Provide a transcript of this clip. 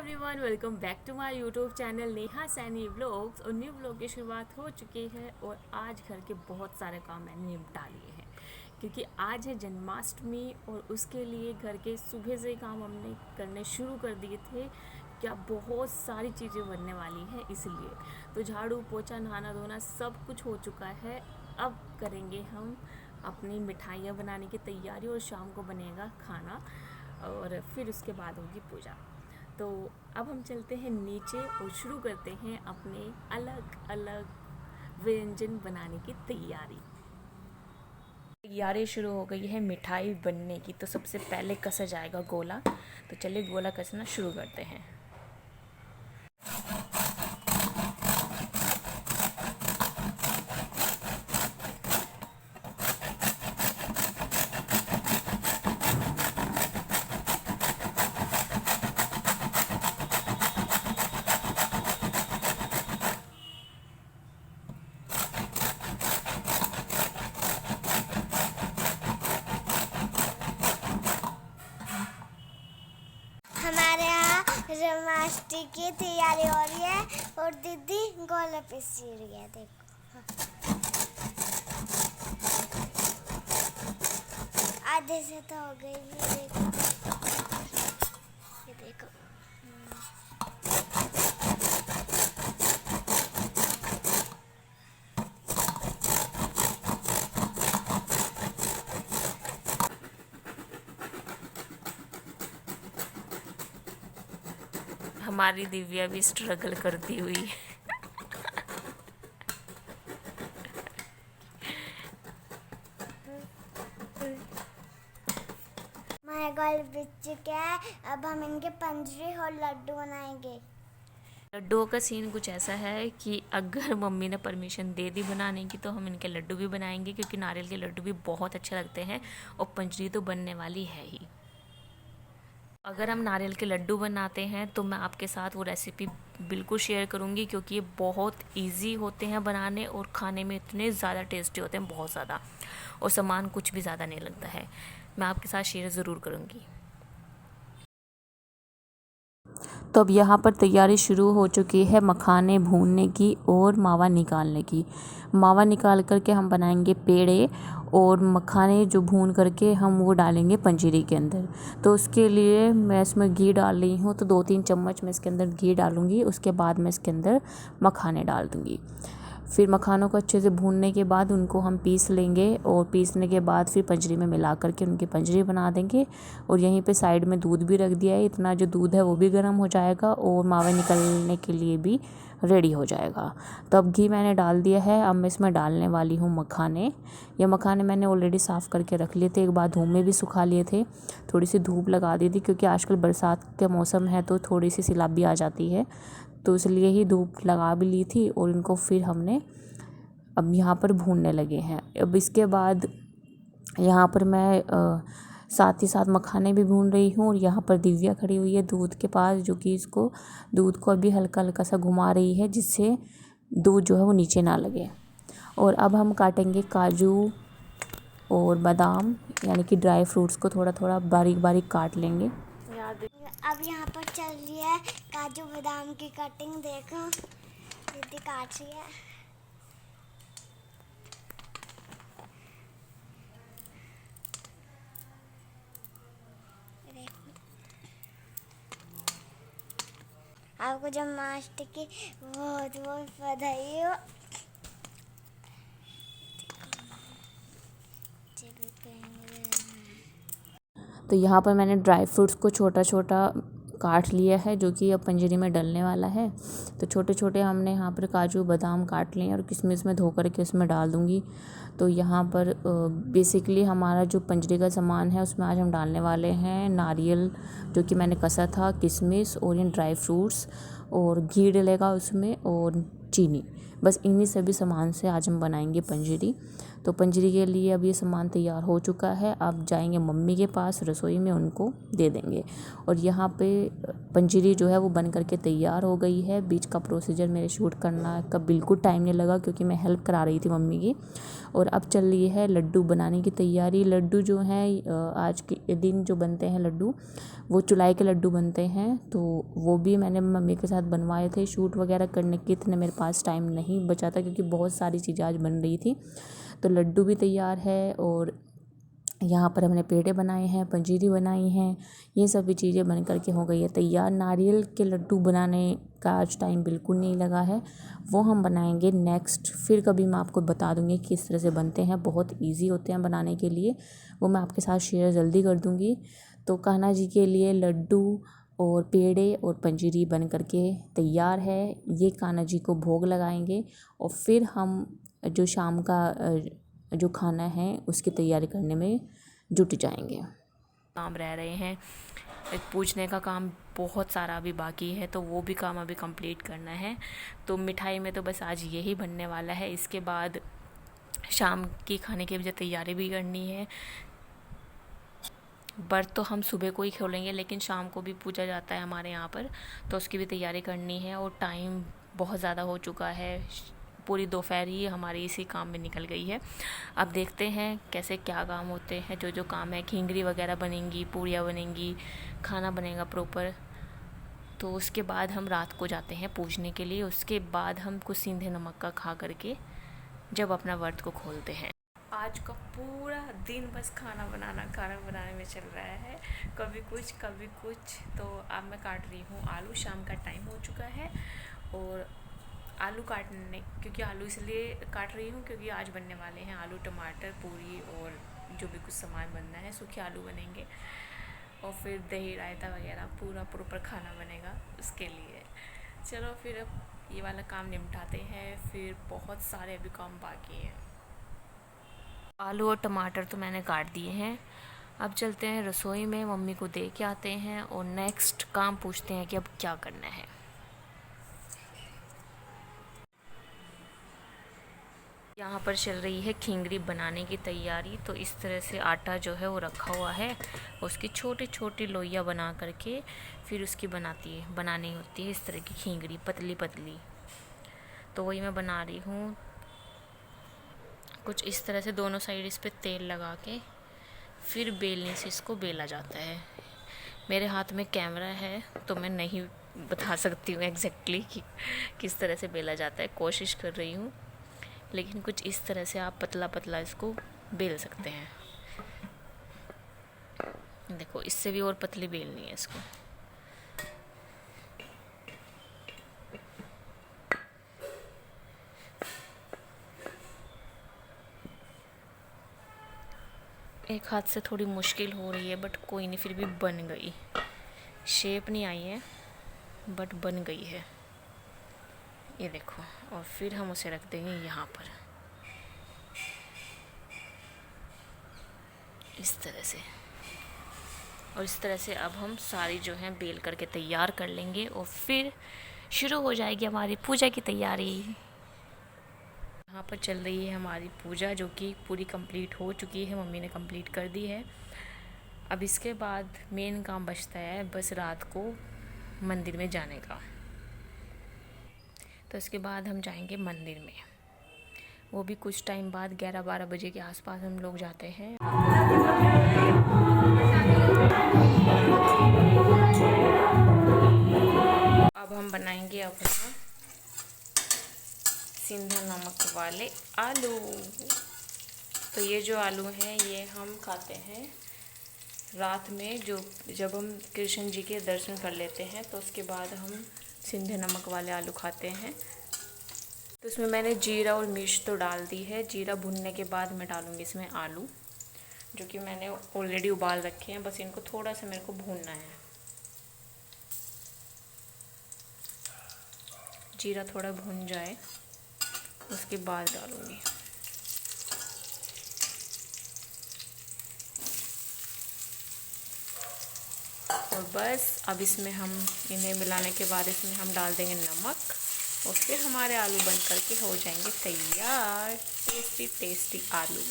Everyone, welcome back to my YouTube channel Neha Saini vlogs. और new vlog की शुरुआत हो चुकी है और आज घर के बहुत सारे काम मैंने निपटा लिए हैं क्योंकि आज है जन्माष्टमी और उसके लिए घर के सुबह से ही काम हमने करने शुरू कर दिए थे। क्या बहुत सारी चीज़ें बनने वाली हैं, इसलिए तो झाड़ू पोछा नहाना धोना सब कुछ हो चुका है। अब करेंगे हम अपनी मिठाइयाँ बनाने की तैयारी और शाम को बनेगा खाना और फिर उसके बाद होगी पूजा। तो अब हम चलते हैं नीचे और शुरू करते हैं अपने अलग अलग व्यंजन बनाने की तैयारी शुरू हो गई है मिठाई बनने की। तो सबसे पहले कसा जाएगा गोला। तो चलिए गोला कसना शुरू करते हैं। हमारे यहाँ जन्माष्टमी की तैयारी हो रही है और दीदी गोले पीस रही है। देखो आधे से तो हो गई, ये देखो हमारी दिव्या भी स्ट्रगल करती हुई हमारे गोले बिक चुके हैं। अब हम इनके पंजरी और लड्डू बनाएंगे। लड्डुओं का सीन कुछ ऐसा है कि अगर मम्मी ने परमिशन दे दी बनाने की तो हम इनके लड्डू भी बनाएंगे, क्योंकि नारियल के लड्डू भी बहुत अच्छे लगते हैं और पंजरी तो बनने वाली है ही। अगर हम नारियल के लड्डू बनाते हैं तो मैं आपके साथ वो रेसिपी बिल्कुल शेयर करूँगी, क्योंकि ये बहुत इजी होते हैं बनाने और खाने में इतने ज़्यादा टेस्टी होते हैं, बहुत ज़्यादा, और सामान कुछ भी ज़्यादा नहीं लगता है। मैं आपके साथ शेयर ज़रूर करूँगी। तो अब यहाँ पर तैयारी शुरू हो चुकी है मखाने भूनने की और मावा निकालने की। मावा निकाल करके हम बनाएंगे पेड़े और मखाने जो भून करके हम वो डालेंगे पंजीरी के अंदर। तो उसके लिए मैं इसमें घी डाल रही हूँ, तो 2-3 चम्मच मैं इसके अंदर घी डालूँगी। उसके बाद मैं इसके अंदर मखाने डाल दूँगी। फिर मखानों को अच्छे से भूनने के बाद उनको हम पीस लेंगे और पीसने के बाद फिर पंजरी में मिला करके उनकी पंजरी बना देंगे। और यहीं पे साइड में दूध भी रख दिया है, इतना जो दूध है वो भी गर्म हो जाएगा और मावा निकलने के लिए भी रेडी हो जाएगा। तो अब घी मैंने डाल दिया है। अब मैं इसमें डालने वाली हूँ मखाने। ये मखाने मैंने ऑलरेडी साफ़ करके रख लिए थे, एक बार धूप में भी सुखा लिए थे। थोड़ी सी धूप लगा दी थी क्योंकि आजकल बरसात का मौसम है तो थोड़ी सी सिलाब भी आ जाती है, तो इसलिए ही धूप लगा भी ली थी। और इनको फिर हमने अब यहाँ पर भूनने लगे हैं। अब इसके बाद यहाँ पर मैं साथ ही साथ मखाने भी भून रही हूँ और यहाँ पर दिव्या खड़ी हुई है दूध के पास, जो कि इसको दूध को अभी हल्का हल्का सा घुमा रही है जिससे दूध जो है वो नीचे ना लगे। और अब हम काटेंगे काजू और बादाम, यानी कि ड्राई फ्रूट्स को थोड़ा थोड़ा बारीक बारीक काट लेंगे। अब यहाँ पर चल रही है काजू बादाम की कटिंग। देखो दीदी काट रही है। आपको जन्माष्टमी की बहुत बहुत बधाई हो। तो यहाँ पर मैंने ड्राई फ्रूट्स को छोटा छोटा काट लिया है, जो कि अब पंजरी में डलने वाला है। तो छोटे छोटे हमने यहाँ पर काजू बादाम काट लिए और किशमिश में धो करके उसमें डाल दूँगी। तो यहाँ पर बेसिकली हमारा जो पंजरी का सामान है उसमें आज हम डालने वाले हैं नारियल जो कि मैंने कसा था, किशमिश और इन ड्राई फ्रूट्स, और घी डलेगा उसमें और चीनी। बस इन्हीं सभी सामान से आज हम बनाएंगे पंजरी। तो पंजरी के लिए अब ये सामान तैयार हो चुका है। अब जाएंगे मम्मी के पास रसोई में, उनको दे देंगे। और यहाँ पे पंजरी जो है वो बन करके तैयार हो गई है। बीच का प्रोसीजर मेरे शूट करना का बिल्कुल टाइम नहीं लगा क्योंकि मैं हेल्प करा रही थी मम्मी की। और अब चल रही है लड्डू बनाने की तैयारी। लड्डू जो हैं आज के दिन जो बनते हैं लड्डू, वो चुलाई के लड्डू बनते हैं। तो वो भी मैंने मम्मी के साथ बनवाए थे। शूट वगैरह करने के इतने मेरे पास टाइम नहीं बचा था क्योंकि बहुत सारी चीज़ें आज बन रही थी। तो लड्डू भी तैयार है और यहाँ पर हमने पेड़े बनाए हैं, पंजीरी बनाई हैं, ये सभी चीज़ें बन करके हो गई है तैयार। नारियल के लड्डू बनाने का आज टाइम बिल्कुल नहीं लगा है, वो हम बनाएंगे नेक्स्ट। फिर कभी मैं आपको बता दूँगी किस तरह से बनते हैं, बहुत इजी होते हैं बनाने के लिए, वो मैं आपके साथ शेयर जल्दी कर दूँगी। तो कान्हा जी के लिए लड्डू और पेड़े और पंजीरी बन करके तैयार है। ये कान्हा जी को भोग लगाएंगे और फिर हम जो शाम का जो खाना है उसकी तैयारी करने में जुट जाएंगे। काम रह रहे हैं, पूछने का काम बहुत सारा अभी बाकी है, तो वो भी काम अभी कंप्लीट करना है। तो मिठाई में तो बस आज यही बनने वाला है। इसके बाद शाम की खाने की तैयारी भी करनी है। व्रत तो हम सुबह को ही खोलेंगे, लेकिन शाम को भी पूजा जाता है हमारे यहाँ पर, तो उसकी भी तैयारी करनी है। और टाइम बहुत ज़्यादा हो चुका है, पूरी दोपहर ही हमारी इसी काम में निकल गई है। अब देखते हैं कैसे क्या काम होते हैं। जो काम है, खींगरी वगैरह बनेंगी, पूड़ियाँ बनेंगी, खाना बनेगा प्रॉपर। तो उसके बाद हम रात को जाते हैं पूजने के लिए। उसके बाद हम कुछ सीधे नमक का खा करके जब अपना व्रत को खोलते हैं। आज का पूरा दिन बस खाना बनाने में चल रहा है, कभी कुछ। तो अब मैं काट रही हूँ आलू। शाम का टाइम हो चुका है और आलू काटने, क्योंकि आलू इसलिए काट रही हूँ क्योंकि आज बनने वाले हैं आलू टमाटर पूरी और जो भी कुछ सामान बनना है, सूखे आलू बनेंगे और फिर दही रायता वगैरह पूरा प्रॉपर खाना बनेगा उसके लिए। चलो फिर अब ये वाला काम निपटाते हैं, फिर बहुत सारे अभी काम बाकी हैं। आलू और टमाटर तो मैंने काट दिए हैं। अब चलते हैं रसोई में, मम्मी को दे के आते हैं और नेक्स्ट काम पूछते हैं कि अब क्या करना है। यहाँ पर चल रही है खींगरी बनाने की तैयारी। तो इस तरह से आटा जो है वो रखा हुआ है, उसकी छोटी छोटी लोइयाँ बना करके फिर उसकी बनानी होती है इस तरह की खींगरी, पतली पतली। तो वही मैं बना रही हूँ। कुछ इस तरह से दोनों साइड इस पे तेल लगा के फिर बेलने से इसको बेला जाता है। मेरे हाथ में कैमरा है तो मैं नहीं बता सकती हूँ एग्जैक्टली कि किस तरह से बेला जाता है, कोशिश कर रही हूँ। लेकिन कुछ इस तरह से आप पतला पतला इसको बेल सकते हैं। देखो, इससे भी और पतली बेलनी है इसको। एक हाथ से थोड़ी मुश्किल हो रही है बट कोई नहीं, फिर भी बन गई। शेप नहीं आई है बट बन गई है, ये देखो। और फिर हम उसे रख देंगे यहाँ पर इस तरह से। और इस तरह से अब हम सारी जो है बेल करके तैयार कर लेंगे और फिर शुरू हो जाएगी हमारी पूजा की तैयारी। यहाँ पर चल रही है हमारी पूजा, जो कि पूरी कंप्लीट हो चुकी है, मम्मी ने कंप्लीट कर दी है। अब इसके बाद मेन काम बचता है बस रात को मंदिर में जाने का। तो इसके बाद हम जाएंगे मंदिर में, वो भी कुछ टाइम बाद 11-12 बजे के आसपास हम लोग जाते हैं। अब हम बनाएंगे अपना सिंधा नमक वाले आलू। तो ये जो आलू हैं ये हम खाते हैं रात में, जब हम कृष्ण जी के दर्शन कर लेते हैं तो उसके बाद हम सिंधे नमक वाले आलू खाते हैं। तो इसमें मैंने जीरा और मिर्च तो डाल दी है। जीरा भुनने के बाद मैं डालूँगी इसमें आलू, जो कि मैंने ऑलरेडी उबाल रखे हैं, बस इनको थोड़ा सा मेरे को भूनना है। जीरा थोड़ा भुन जाए उसके बाद डालूँगी। और बस अब इसमें हम इन्हें मिलाने के बाद इसमें हम डाल देंगे नमक और फिर हमारे आलू बन करके हो जाएंगे तैयार। टेस्टी टेस्टी आलू।